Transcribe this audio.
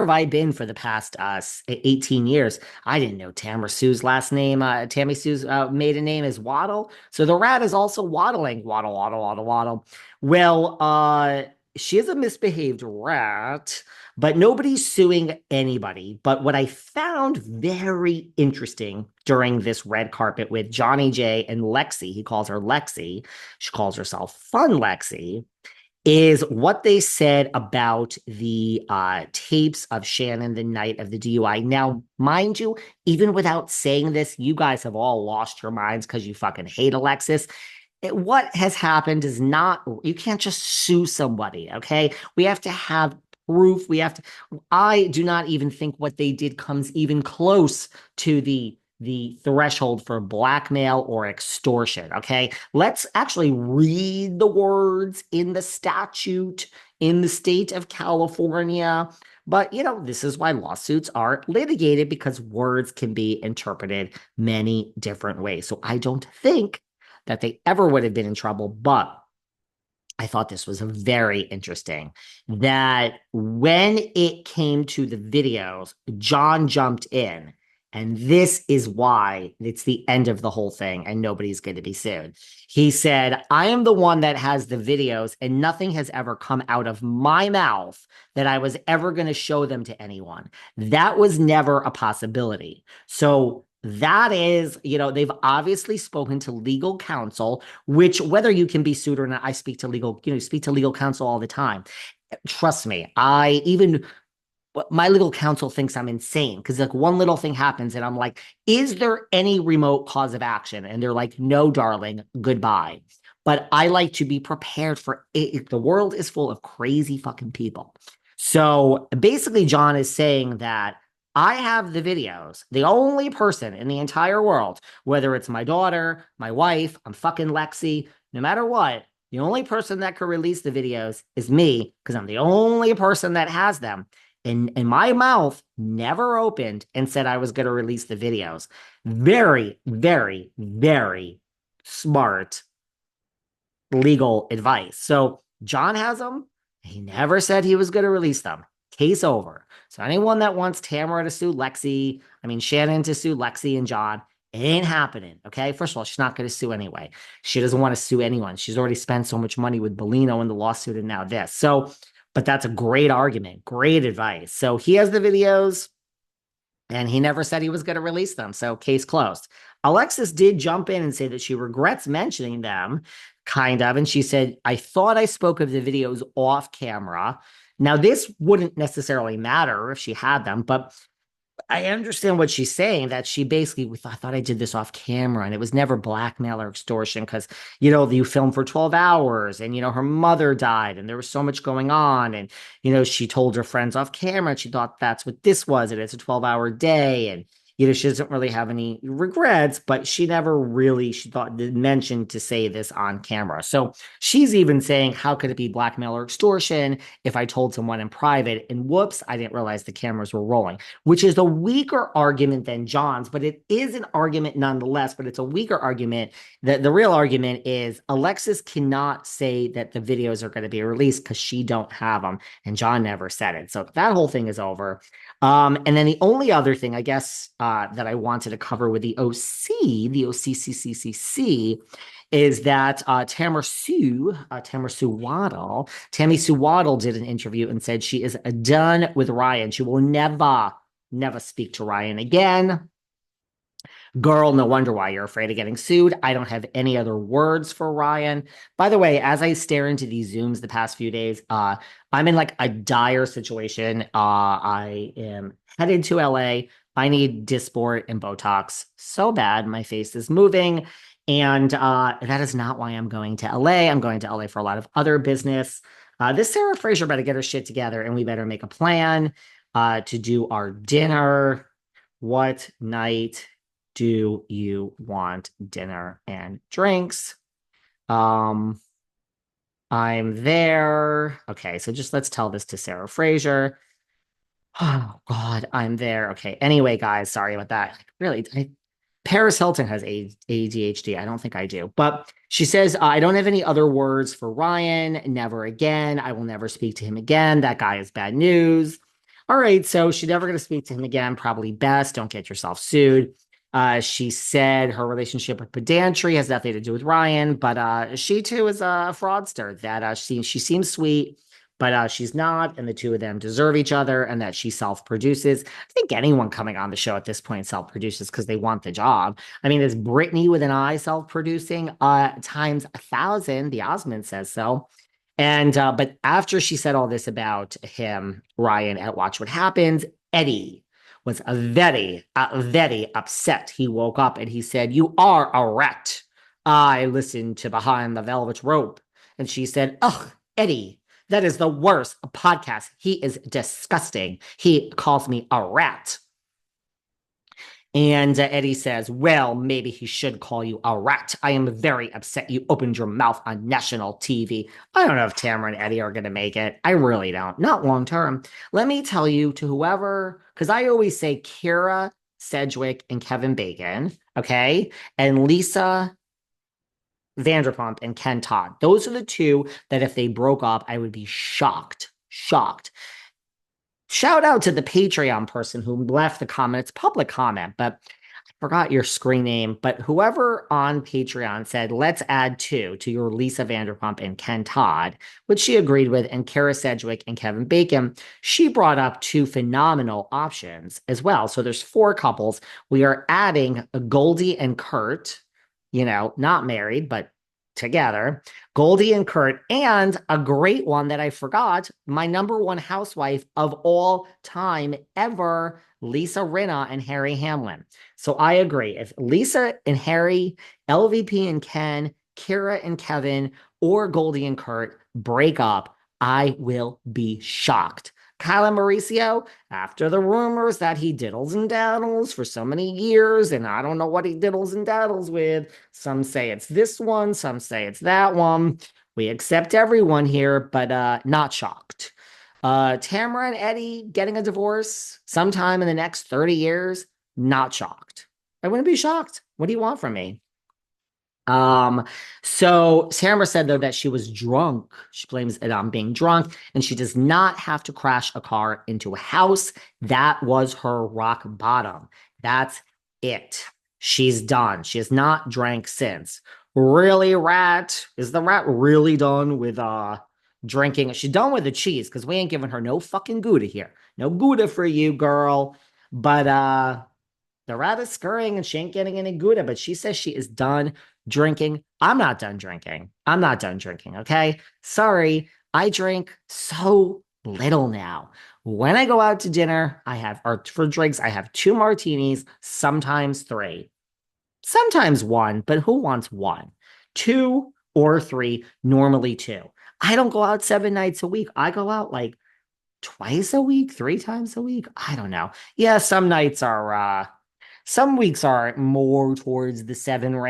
have I been for the past 18 years? I didn't know Tamra Sue's last name, Tammy Sue's maiden name is Waddle. So the rat is also waddling. Waddle, waddle, waddle, waddle. Well, she is a misbehaved rat, but nobody's suing anybody. But what I found very interesting during this red carpet with Johnny J and Lexi, he calls her Lexi, she calls herself Fun Lexi, is what they said about the tapes of Shannon the night of the DUI. Now, mind you, even without saying this, you guys have all lost your minds because you fucking hate Alexis. What has happened is not, you can't just sue somebody, okay? We have to have proof. We have to, I do not even think what they did comes even close to the threshold for blackmail or extortion. Okay. Let's actually read the words in the statute in the state of California. But, this is why lawsuits are litigated because words can be interpreted many different ways. So I don't think that they ever would have been in trouble, but I thought this was very interesting that when it came to the videos, John jumped in. And this is why it's the end of the whole thing and nobody's going to be sued. He said, I am the one that has the videos and nothing has ever come out of my mouth that I was ever going to show them to anyone. That was never a possibility. So that is, they've obviously spoken to legal counsel, which whether you can be sued or not, I speak to legal, speak to legal counsel all the time. Trust me, my legal counsel thinks I'm insane because like one little thing happens and I'm like, is there any remote cause of action? And they're like, no, darling, goodbye. But I like to be prepared for it. The world is full of crazy fucking people. So basically, John is saying that I have the videos. The only person in the entire world, whether it's my daughter, my wife, I'm fucking Lexi, no matter what, the only person that could release the videos is me because I'm the only person that has them. And my mouth never opened and said I was going to release the videos. Very, very, very smart legal advice. So John has them. He never said he was going to release them. Case over. So anyone that wants Tamra to sue Shannon to sue Lexi and John, it ain't happening. Okay. First of all, she's not going to sue anyway. She doesn't want to sue anyone. She's already spent so much money with Bellino in the lawsuit and now this. So, but that's a great argument, great advice. So he has the videos and he never said he was going to release them. So case closed. Alexis did jump in and say that she regrets mentioning them, kind of. And she said, I thought I spoke of the videos off camera. Now, this wouldn't necessarily matter if she had them, but I understand what she's saying, that she basically, I thought I did this off camera and it was never blackmail or extortion because, you filmed for 12 hours and, her mother died and there was so much going on. And, she told her friends off camera and she thought that's what this was. And it's a 12-hour day. And, she doesn't really have any regrets, but she never really, mentioned to say this on camera. So she's even saying, how could it be blackmail or extortion if I told someone in private and whoops, I didn't realize the cameras were rolling, which is a weaker argument than John's, but it is an argument nonetheless, but it's a weaker argument. The real argument is Alexis cannot say that the videos are going to be released because she don't have them. And John never said it. So that whole thing is over. And then the only other thing, I guess, that I wanted to cover with the OCCCCC, is that Tammy Sue Waddle did an interview and said she is done with Ryan. She will never speak to Ryan again. Girl, no wonder why you're afraid of getting sued. I don't have any other words for Ryan. By the way, as I stare into these Zooms the past few days, I'm in like a dire situation. I am headed to LA. I need Dysport and Botox so bad. My face is moving. And that is not why I'm going to LA. I'm going to LA for a lot of other business. This Sarah Fraser better get her shit together and we better make a plan to do our dinner. What night do you want dinner and drinks? I'm there. Okay, so just let's tell this to Sarah Fraser. Oh God, I'm there. Okay. Anyway, guys, sorry about that. Really, Paris Hilton has ADHD. I don't think I do. But she says, I don't have any other words for Ryan. Never again. I will never speak to him again. That guy is bad news. All right, so she's never going to speak to him again. Probably best. Don't get yourself sued. She said her relationship with pedantry has nothing to do with Ryan, but she too is a fraudster. That she seems sweet, but she's not, and the two of them deserve each other, and that she self-produces. I think anyone coming on the show at this point self-produces because they want the job. I mean, is Brittany with an I self-producing times 1,000? The Osmond says so. And but after she said all this about him, Ryan at Watch What Happens, Eddie was very upset. He woke up and he said, "You are a rat." I listened to Behind the Velvet Rope, and she said, "Ugh, Eddie, that is the worst podcast. He is disgusting. He calls me a rat." And Eddie says, "Well, maybe he should call you a rat. I am very upset you opened your mouth on national TV." I don't know if Tamra and Eddie are going to make it. I really don't. Not long term. Let me tell you to whoever, because I always say Kira Sedgwick and Kevin Bacon, okay? And Lisa Vanderpump and Ken Todd. Those are the two that if they broke up, I would be shocked. Shocked. Shout out to the Patreon person who left the comment. It's public comment, but I forgot your screen name. But whoever on Patreon said, let's add two to your Lisa Vanderpump and Ken Todd, which she agreed with, and Kara Sedgwick and Kevin Bacon, she brought up two phenomenal options as well. So there's four couples. We are adding Goldie and Kurt, not married, but together. Goldie and Kurt, and a great one that I forgot, my number one housewife of all time ever, Lisa Rinna and Harry Hamlin. So I agree. If Lisa and Harry, LVP and Ken, Kira and Kevin, or Goldie and Kurt break up, I will be shocked. Kyle and Mauricio, after the rumors that he diddles and daddles for so many years, and I don't know what he diddles and daddles with. Some say it's this one, some say it's that one. We accept everyone here, but not shocked. Tamra and Eddie getting a divorce sometime in the next 30 years, not shocked. I wouldn't be shocked. What do you want from me? So Tamra said though that she was drunk. She blames it on being drunk, and she does not have to crash a car into a house. That was her rock bottom. That's it. She's done. She has not drank since. Really, rat? Is the rat really done with drinking? She's done with the cheese because we ain't giving her no fucking Gouda here. No Gouda for you, girl. But the rat is scurrying and she ain't getting any Gouda, but she says she is done drinking. I'm not done drinking. I'm not done drinking, okay? Sorry, I drink so little now. When I go out to dinner, or for drinks, I have two martinis, sometimes three, sometimes one, but who wants one? Two or three, normally two. I don't go out 7 nights a week. I go out like twice a week, 3 times a week. I don't know. Yeah, some weeks are more towards the seven range.